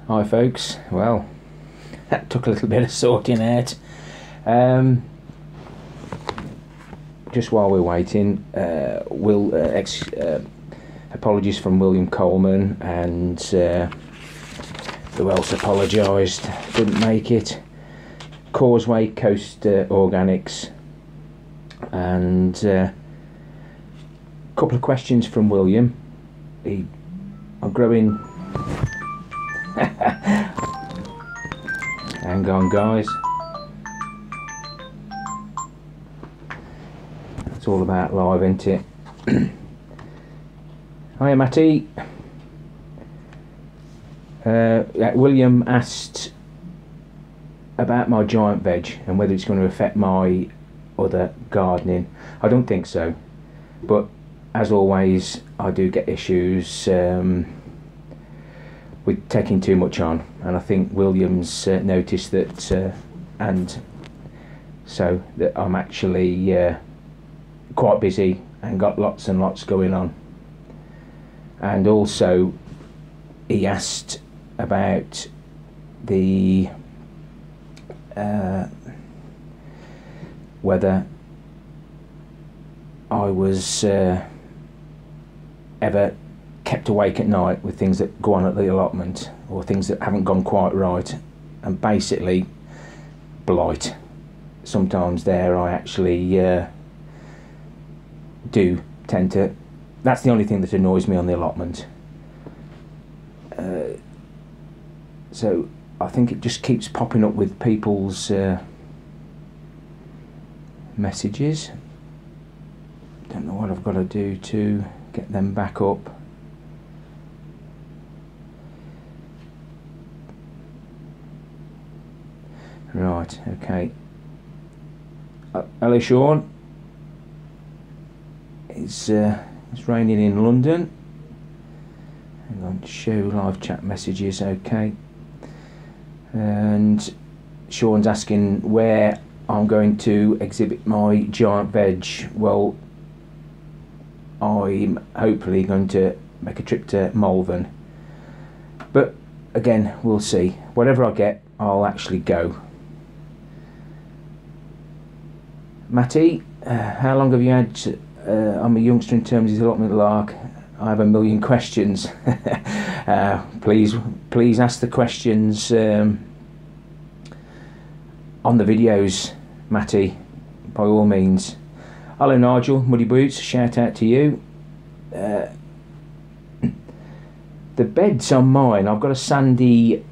Hi folks, well that took a little bit of sorting out. Just while we're waiting, apologies from William Coleman, and who else apologised, couldn't make it, Causeway Coast Organics, and a couple of questions from William. I'm growing hang on guys, it's all about live, isn't it? Hiya Matty. William asked about my giant veg and whether it's going to affect my other gardening. I don't think so, but as always I do get issues with taking too much on, and I think William's noticed that, and so that I'm actually quite busy and got lots and lots going on. And also he asked about the whether I was ever kept awake at night with things that go on at the allotment, or things that haven't gone quite right. And basically blight. Sometimes there I actually do tend to, that's the only thing that annoys me on the allotment. So I think it just keeps popping up with people's messages. Don't know what I've got to do to get them back up. Right, okay. Hello Sean. It's raining in London. Hang on, show live chat messages, okay. And Sean's asking where I'm going to exhibit my giant veg. Well, I'm hopefully going to make a trip to Malvern, but again we'll see. Whatever I get, I'll actually go. Matty, how long have you had? I'm a youngster in terms of the allotment lark. I have a million questions. Please ask the questions on the videos, Matty, by all means. Hello Nigel, Muddy Boots, shout out to you. The beds on mine, I've got a sandy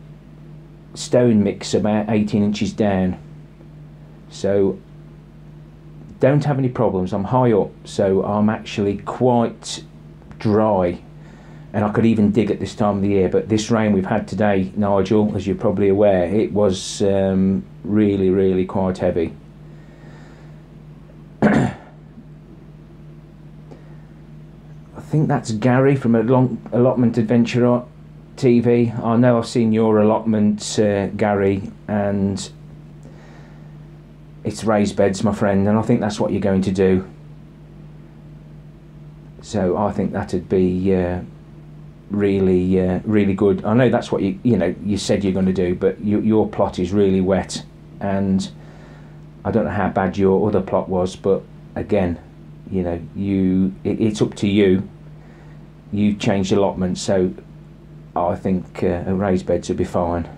stone mix about 18 inches down, so don't have any problems. I'm high up, so I'm actually quite dry, and I could even dig at this time of the year. But this rain we've had today, Nigel, as you're probably aware, it was really quite heavy. I think that's Gary from Allotment Adventure TV. I know I've seen your allotment, Gary, and it's raised beds, my friend, and I think that's what you're going to do. So I think that'd be really good. I know that's what you said you're going to do, but your plot is really wet, and I don't know how bad your other plot was, but again, it's up to you. You changed allotment, so I think a raised beds would be fine.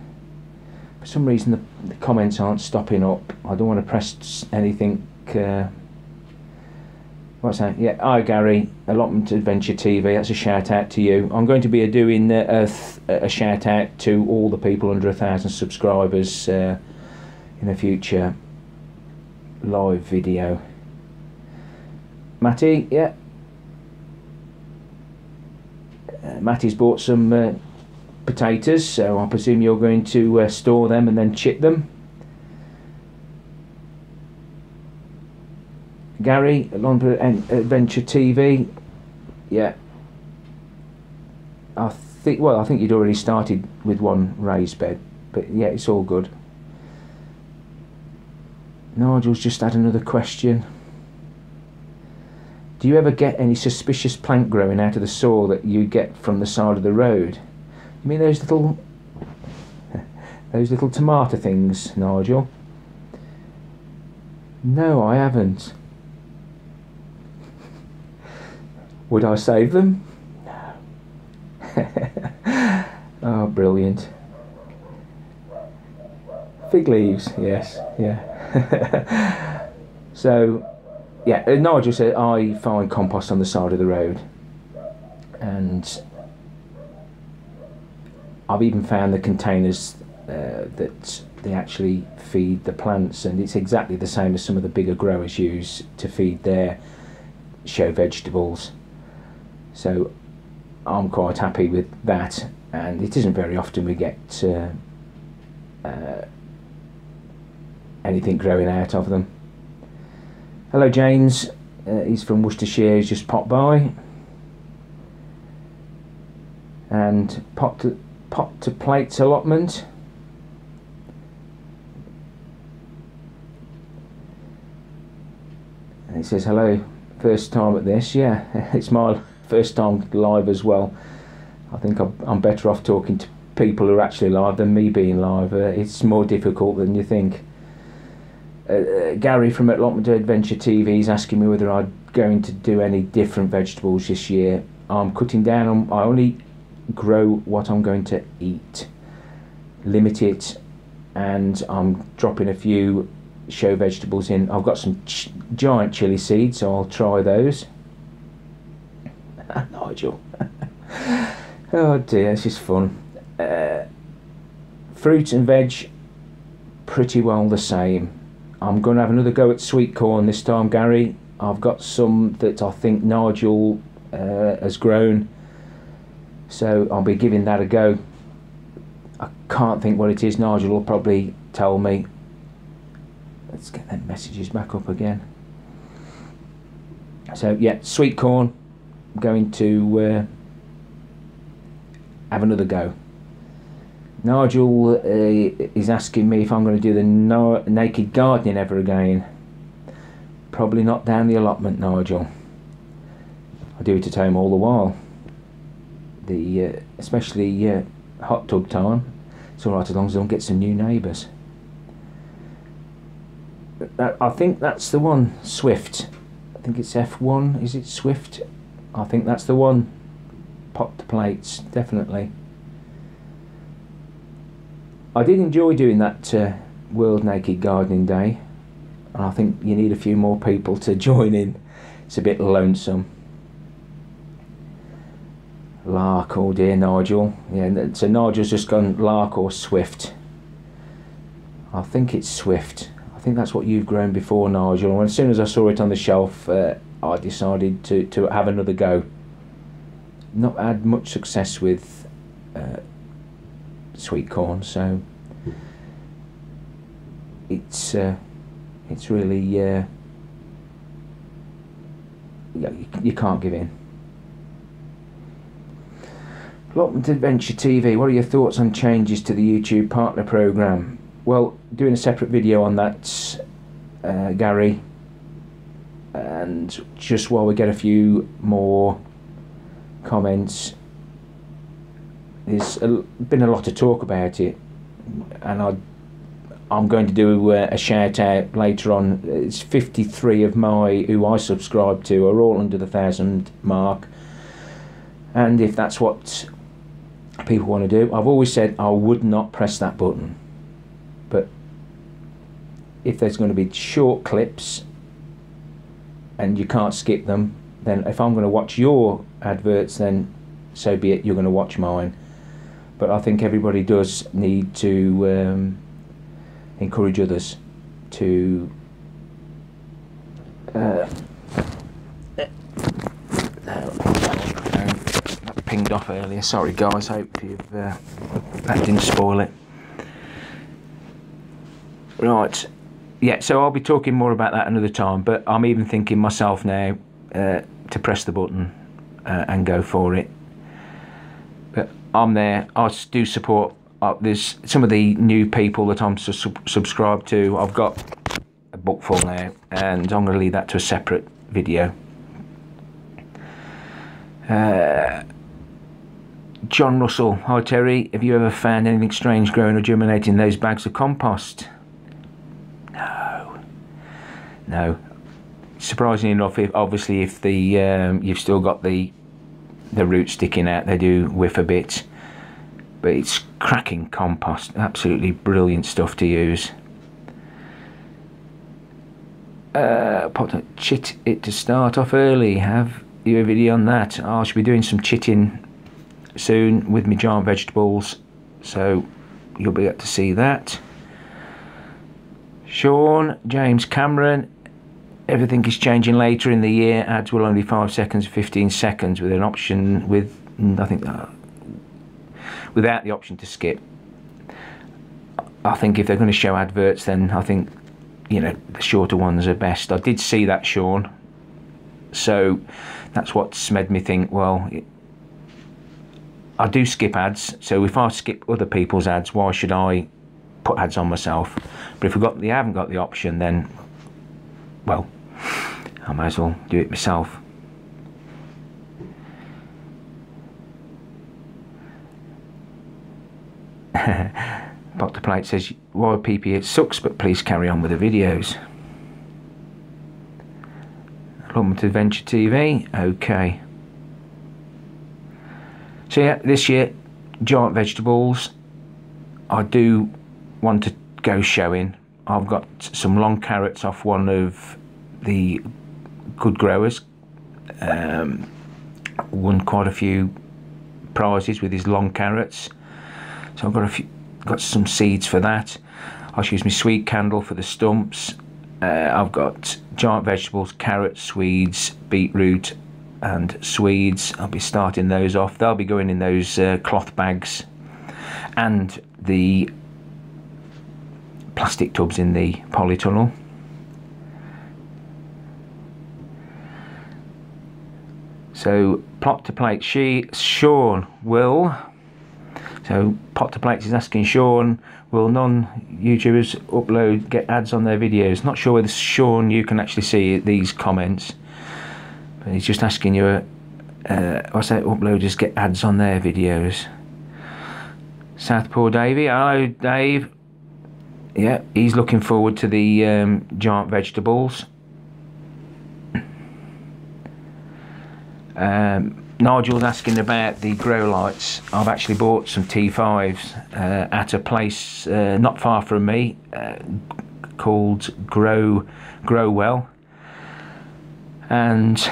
For some reason the comments aren't stopping up. I don't want to press anything. What's that? Yeah, hi Gary, Allotment Adventure TV, that's a shout out to you. I'm going to be doing a shout out to all the people under 1,000 subscribers in a future live video. Matty, yeah. Matty's bought some potatoes, so I presume you're going to store them and then chip them. Gary, Allotment Adventure TV, yeah. I think you'd already started with one raised bed, but yeah, it's all good. Nigel's just had another question. Do you ever get any suspicious plant growing out of the soil that you get from the side of the road? You mean those little Those little tomato things, Nigel. No, I haven't. Would I save them? No. Oh, brilliant. Fig leaves, yes, yeah. So, yeah, Nigel said I find compost on the side of the road, and I've even found the containers that they actually feed the plants, and it's exactly the same as some of the bigger growers use to feed their show vegetables. So I'm quite happy with that, and it isn't very often we get anything growing out of them. Hello James, he's from Worcestershire, he's just popped by. And pot to plates allotment. And he says hello, first time at this. Yeah, it's my first time live as well. I think I'm better off talking to people who are actually live than me being live. It's more difficult than you think. Gary from Allotment Adventure TV is asking me whether I'm going to do any different vegetables this year. I'm cutting down on, I only grow what I'm going to eat, limit it, and I'm dropping a few show vegetables in. I've got some giant chili seeds, so I'll try those. Nigel. Oh dear, this is fun. Fruit and veg, pretty well the same. I'm going to have another go at sweet corn this time, Gary. I've got some that I think Nigel has grown, so I'll be giving that a go. I can't think what it is. Nigel will probably tell me. Let's get them messages back up again. So yeah, sweet corn, I'm going to have another go. Nigel is asking me if I'm going to do the naked gardening ever again. Probably not down the allotment, Nigel. I do it at home all the while. Especially hot tub time. It's alright as long as I don't get some new neighbours. I think that's the one, Swift. I think it's F1, is it Swift? I think that's the one. Pot to plates, definitely. I did enjoy doing that World Naked Gardening Day, and I think you need a few more people to join in. It's a bit lonesome. Lark, oh dear, Nigel. Yeah, so Nigel's just gone Lark or Swift. I think it's Swift. I think that's what you've grown before, Nigel. And as soon as I saw it on the shelf, I decided to have another go. Not had much success with sweet corn, so it's really you can't give in. Allotment Adventure TV, what are your thoughts on changes to the YouTube partner program? Well, doing a separate video on that, Gary, and just while we get a few more comments, there's been a lot of talk about it, and I'm going to do a shout out later on. It's 53 of who I subscribe to are all under the 1,000 mark, and if that's what people want to do, I've always said I would not press that button, but if there's going to be short clips and you can't skip them, then if I'm going to watch your adverts, then so be it, you're going to watch mine. But I think everybody does need to encourage others to that pinged off earlier. Sorry guys, hope you've that didn't spoil it. Right, yeah, so I'll be talking more about that another time, but I'm even thinking myself now to press the button and go for it. But I'm there. I do support. There's some of the new people that I'm subscribed to. I've got a book full now, and I'm going to leave that to a separate video. John Russell, hi Terry, have you ever found anything strange growing or germinating in those bags of compost? No. Surprisingly enough, obviously if the you've still got the roots sticking out, they do whiff a bit, but it's cracking compost, absolutely brilliant stuff to use. Chit it to start off early. Have you a video on that? I should be doing some chitting soon with my giant vegetables, so you'll be able to see that. Sean, James Cameron, everything is changing later in the year. Ads will only 5 seconds, 15 seconds with an option with, I think, without the option to skip. I think if they're going to show adverts, then I think, you know, the shorter ones are best. I did see that, Sean, so that's what's made me think, well, I do skip ads, so if I skip other people's ads, why should I put ads on myself? But if I haven't got the option, then, well, I might as well do it myself. Dr. Plate says, why PP, it sucks, but please carry on with the videos. Allotment Adventure TV, okay. So yeah, this year, giant vegetables, I do want to go showing. I've got some long carrots off one of the good growers. Won quite a few prizes with his long carrots. So I've got some seeds for that. I'll use my sweet candle for the stumps. I've got giant vegetables, carrots, Swedes, beetroot and Swedes. I'll be starting those off. They'll be going in those cloth bags and the plastic tubs in the polytunnel. So Plot to Plate, Sean will. So Pot to Plates is asking Sean, will non-YouTubers get ads on their videos? Not sure whether, Sean, you can actually see these comments, but he's just asking you, what's that, uploaders get ads on their videos? Southpaw Davey, hello Dave. Yeah, he's looking forward to the giant vegetables. Nigel's asking about the grow lights. I've actually bought some T5s at a place not far from me called Grow Well, and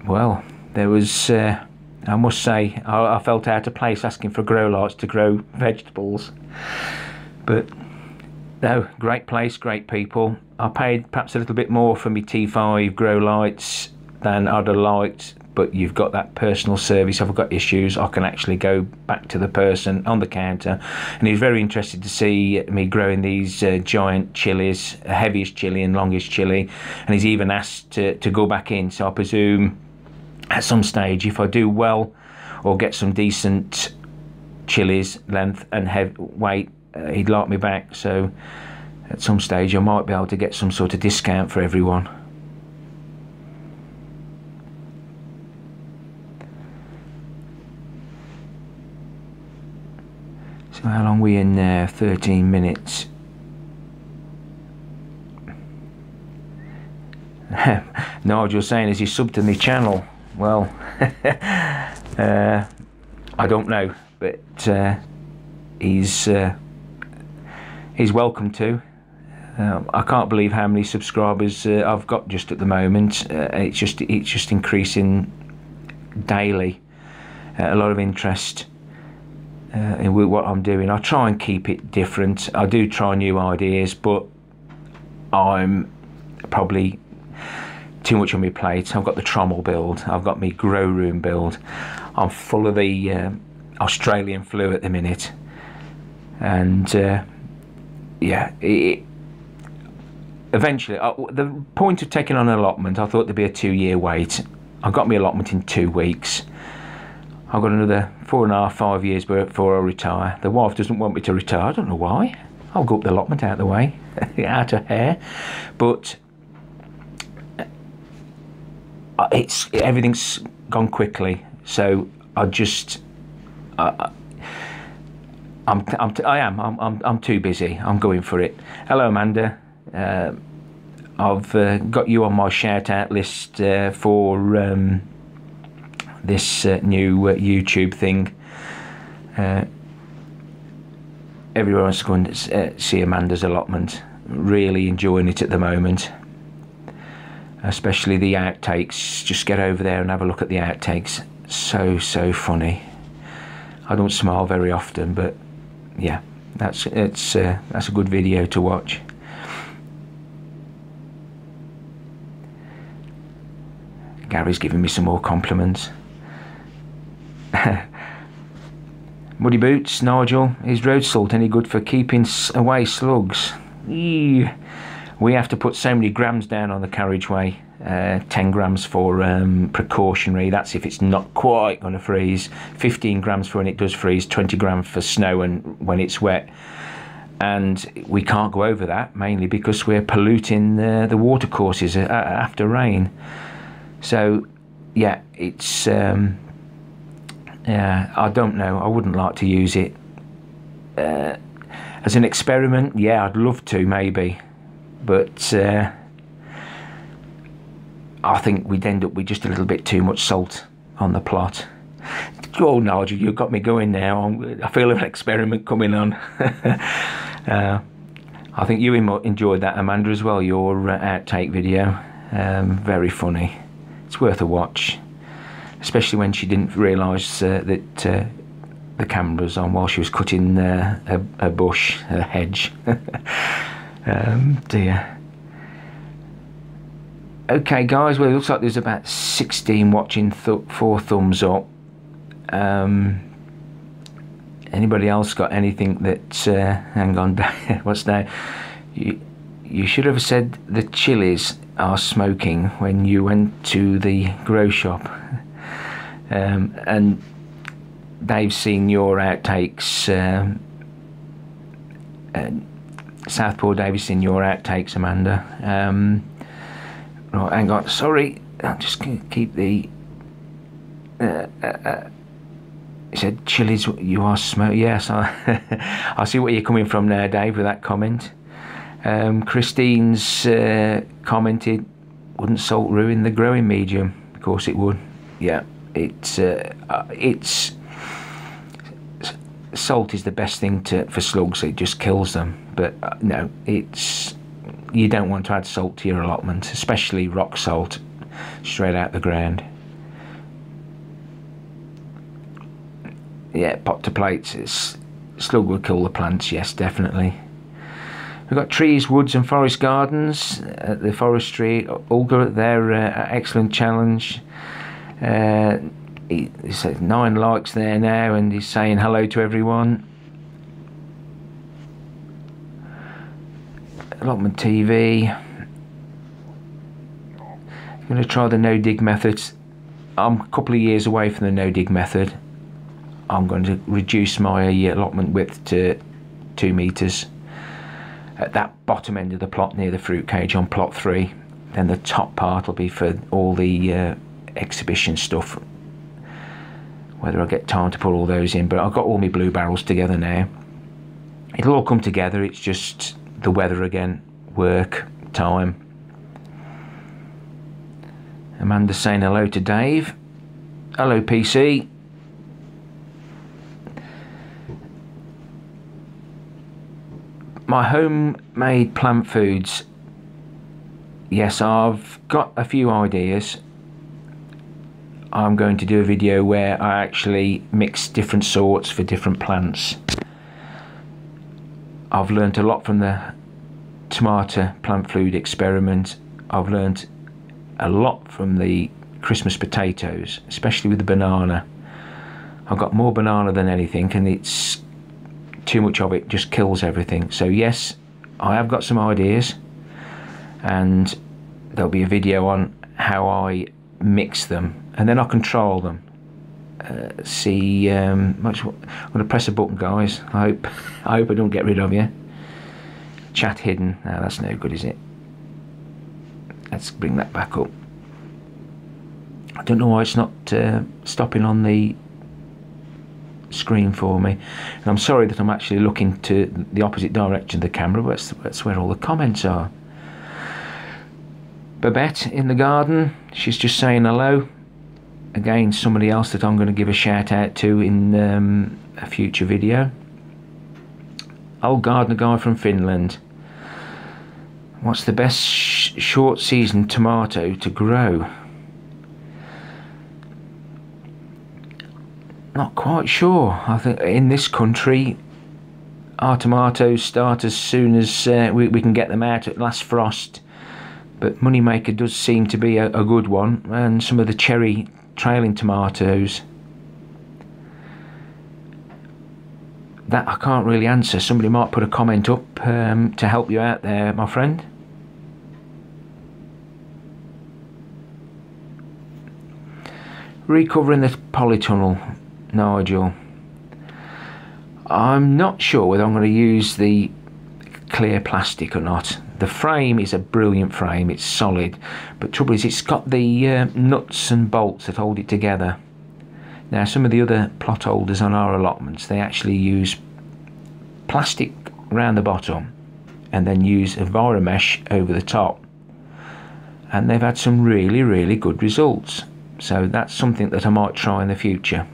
well, there was I must say I felt out of place asking for grow lights to grow vegetables, but no, great place, great people. I paid perhaps a little bit more for my T5 grow lights than I'd have liked, but you've got that personal service. If I've got issues, I can actually go back to the person on the counter, and he was very interested to see me growing these giant chilies, heaviest chili and longest chili, and he's even asked to go back in. So I presume at some stage, if I do well or get some decent chilies, length and weight, he'd like me back. So at some stage I might be able to get some sort of discount for everyone. So how long are we in there? 13 minutes. Nigel's saying, is he subbed to my channel? Well, I don't know, but he's welcome to. I can't believe how many subscribers I've got just at the moment. It's just increasing daily. A lot of interest in what I'm doing. I try and keep it different. I do try new ideas, but I'm probably too much on my plate. I've got the trommel build, I've got my grow room build, I'm full of the Australian flu at the minute, and yeah, eventually the point of taking on an allotment, I thought there'd be a 2-year wait. I got my allotment in 2 weeks. I've got another 4.5, 5 years before I retire. The wife doesn't want me to retire. I don't know why. I'll go up the allotment out of the way, out of hair. But everything's gone quickly. So I'm too busy. I'm going for it. Hello, Amanda. I've got you on my shout out list for this new YouTube thing. Everyone's going to see Amanda's allotment. Really enjoying it at the moment, especially the outtakes. Just get over there and have a look at the outtakes. So funny. I don't smile very often, but yeah, that's a good video to watch. Gary's giving me some more compliments. Muddy Boots, Nigel, is road salt any good for keeping away slugs? Eee. We have to put so many grams down on the carriageway. 10 grams for precautionary, that's if it's not quite going to freeze. 15 grams for when it does freeze, 20 grams for snow and when it's wet. And we can't go over that, mainly because we're polluting the water courses after rain. So yeah, it's I don't know, I wouldn't like to use it as an experiment. Yeah, I'd love to, maybe, but I think we'd end up with just a little bit too much salt on the plot. Oh, Nigel, you've got me going now. I feel an experiment coming on. I think you enjoyed that, Amanda, as well, your outtake video. Very funny. It's worth a watch, especially when she didn't realise that the camera was on while she was cutting a bush, a hedge. Dear. Okay, guys, well, it looks like there's about 16 watching, 4 thumbs up. Anybody else got anything that hang on, what's now? You should have said the chilies are smoking when you went to the grow shop. And Dave's seen your outtakes. Southpaw Dave's seen your outtakes, Amanda. Right, hang on, sorry, I'll just keep the he said chilies, you are smoking. Yes, I see where you're coming from now, Dave, with that comment. Christine's commented, wouldn't salt ruin the growing medium? Of course it would. Yeah, it's salt is the best thing for slugs. It just kills them. But no, you don't want to add salt to your allotment, especially rock salt, straight out the ground. Yeah, pot to plates. Slug will kill the plants. Yes, definitely. We've got trees, woods and forest gardens at the forestry. Olga, their excellent challenge. He says 9 likes there now, and he's saying hello to everyone. Allotment TV. I'm going to try the no-dig method. I'm a couple of years away from the no-dig method. I'm going to reduce my allotment width to 2 metres. At that bottom end of the plot near the fruit cage on plot 3. Then the top part will be for all the exhibition stuff. Whether I get time to put all those in, but I've got all my blue barrels together now. It'll all come together, it's just the weather again, work, time. Amanda's saying hello to Dave. Hello, PC. My homemade plant foods. Yes, I've got a few ideas. I'm going to do a video where I actually mix different sorts for different plants. I've learnt a lot from the tomato plant food experiment. I've learnt a lot from the Christmas potatoes, especially with the banana. I've got more banana than anything, and it's too much of it just kills everything. So yes, I have got some ideas, and there'll be a video on how I mix them, and then I can trial them. I'm going to press a button, guys. I hope I don't get rid of you. Chat hidden. No, that's no good, is it? Let's bring that back up. I don't know why it's not stopping on the screen for me. And I'm sorry that I'm actually looking to the opposite direction of the camera, but that's where all the comments are. Babette in the garden, she's just saying hello. Again, somebody else that I'm going to give a shout out to in a future video. Old gardener guy from Finland. What's the best short season tomato to grow? Not quite sure. I think in this country our tomatoes start as soon as we can get them out at last frost, but Moneymaker does seem to be a good one, and some of the cherry trailing tomatoes. That I can't really answer. Somebody might put a comment up to help you out there, my friend. Recovering the polytunnel, Nigel. I'm not sure whether I'm going to use the clear plastic or not. The frame is a brilliant frame, it's solid, but trouble is it's got the nuts and bolts that hold it together. Now some of the other plot holders on our allotments, they actually use plastic around the bottom and then use Enviromesh over the top, and they've had some really good results. So that's something that I might try in the future.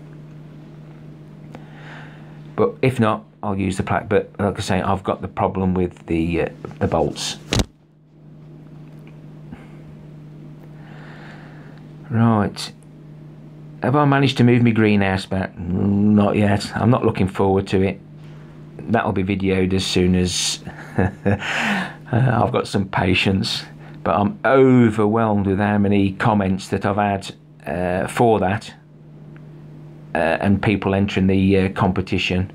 But if not, I'll use the plastic. But like I say, I've got the problem with the bolts. Right. Have I managed to move my greenhouse back? Not yet. I'm not looking forward to it. That'll be videoed as soon as I've got some patience. But I'm overwhelmed with how many comments that I've had for that, and people entering the competition.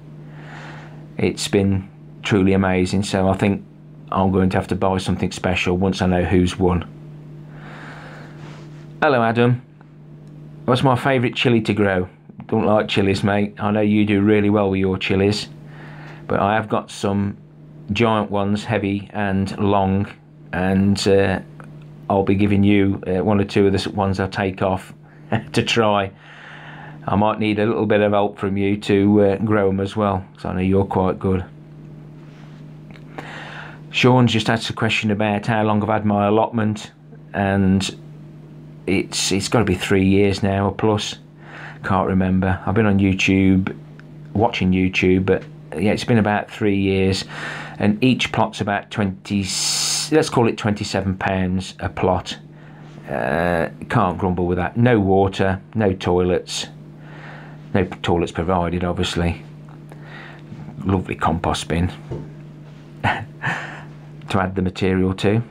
It's been truly amazing, so I think I'm going to have to buy something special once I know who's won. Hello Adam. What's my favourite chilli to grow? Don't like chillies, mate. I know you do really well with your chillies, but I have got some giant ones, heavy and long, and I'll be giving you one or two of the ones I take off to try. I might need a little bit of help from you to grow them as well, because I know you're quite good. Sean's just asked a question about how long I've had my allotment, and it's got to be 3 years now or plus. Can't remember. I've been on YouTube, watching YouTube, but yeah, it's been about 3 years, and each plot's about 20. Let's call it £27 a plot. Can't grumble with that. No water, no toilets. No toilets provided, obviously. Lovely compost bin to add the material to.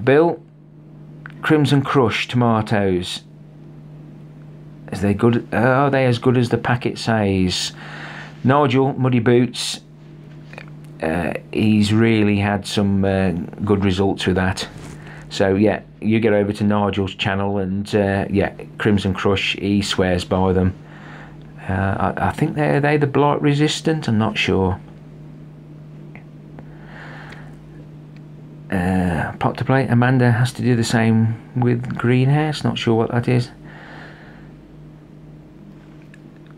Bill, Crimson Crush tomatoes. Are they good? Are they as good as the packet says? Nigel, Muddy Boots, he's really had some good results with that. So yeah, you get over to Nigel's channel, and yeah, Crimson Crush, he swears by them. I think they're the blight resistant, I'm not sure. Pot to plate, Amanda has to do the same with greenhouse, not sure what that is.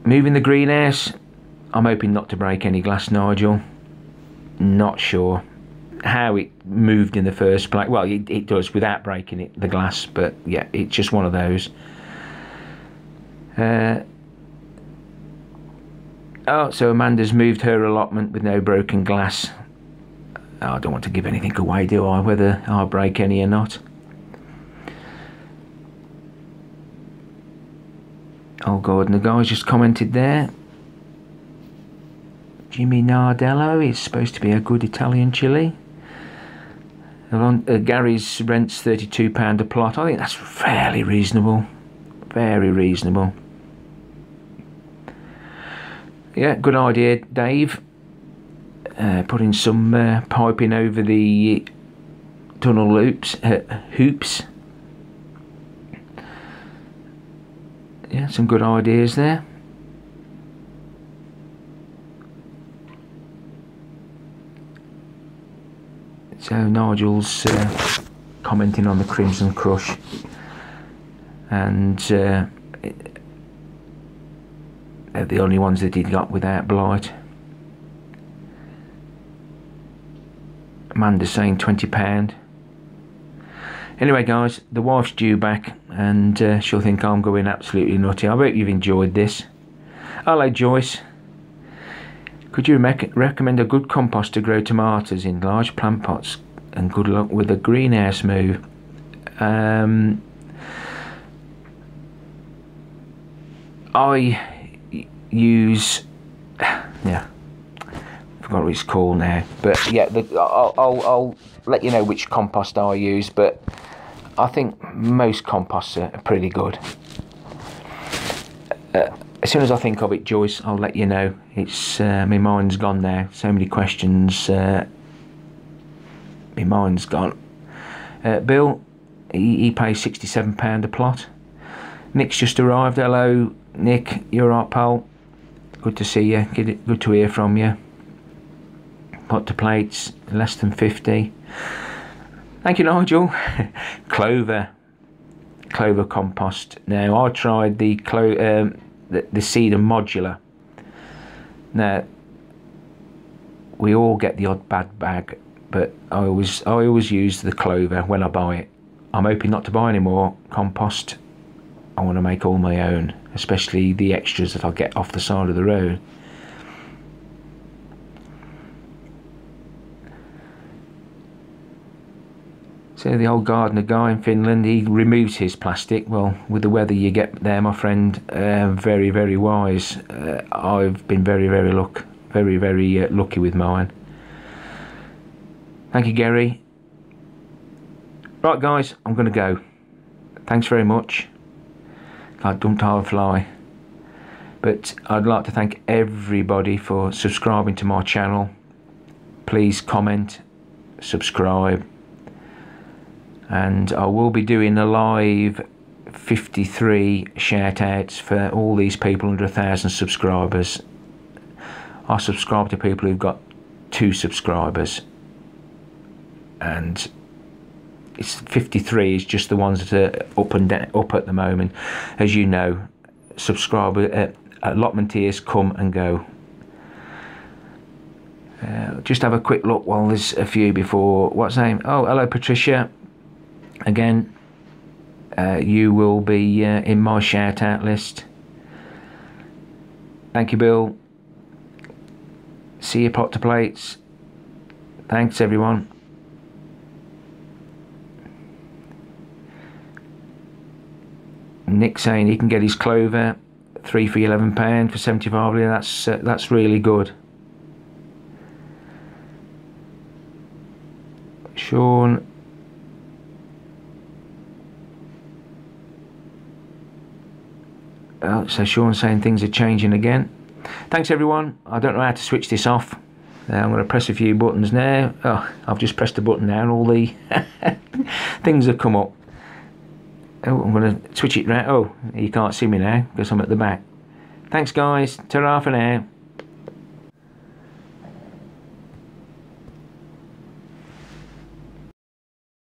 Moving the greenhouse, I'm hoping not to break any glass, Nigel. Not sure how it moved in the first place. Well, it does without breaking the glass, but yeah, it's just one of those. Oh, so Amanda's moved her allotment with no broken glass. Oh, I don't want to give anything away, do I, whether I break any or not. Oh God, and the guy's just commented there. Jimmy Nardello is supposed to be a good Italian chilli. Gary's rent's £32 a plot. I think that's fairly reasonable. Very reasonable. Yeah, good idea, Dave. Putting some piping over the tunnel hoops. Yeah, some good ideas there. So Nigel's commenting on the Crimson Crush. and they're the only ones that he got without blight. Amanda's saying £20. Anyway guys, the wife's due back and she'll think I'm going absolutely nutty. I hope you've enjoyed this. Hello Joyce. Could you recommend a good compost to grow tomatoes in large plant pots? And good luck with the greenhouse move. I use, yeah, forgot what it's called now, but yeah, I'll let you know which compost I use, but I think most composts are pretty good. As soon as I think of it, Joyce, I'll let you know. It's my mind's gone now. So many questions. My mind's gone. Bill, he pays £67 a plot. Nick's just arrived. Hello, Nick. You're right, pal. Good to see you. Good to hear from you. Pot to plates, less than 50. Thank you, Nigel. Clover compost. Now I tried the Cedar modular. Now we all get the odd bad bag, but I always use the Clover when I buy it. I'm hoping not to buy any more compost. I want to make all my own, especially the extras that I get off the side of the road. So the old gardener guy in Finland, he removes his plastic. Well, with the weather you get there, my friend, very, very wise. I've been very, very lucky with mine. Thank you, Gary. Right, guys, I'm going to go. Thanks very much. I dumped our fly. But I'd like to thank everybody for subscribing to my channel. Please comment, subscribe. And I will be doing a live 53 shout outs for all these people under 1,000 subscribers. I subscribe to people who've got 2 subscribers, and it's 53 is just the ones that are up and down, up at the moment. As you know, subscriber allotment tiers come and go. Just have a quick look while there's a few before. What's name? Oh, hello Patricia. Again, you will be in my shout out list. Thank you, Bill. See you, pot to plates. Thanks, everyone. Nick saying he can get his Clover 3 for £11 for 75. That's really good. Sean. So Sean's saying things are changing again. Thanks everyone. I don't know how to switch this off. I'm going to press a few buttons now. Oh, I've just pressed a button now and all the things have come up. Oh, I'm going to switch it round. Oh, you can't see me now because I'm at the back. Thanks guys. Ta-ra for now.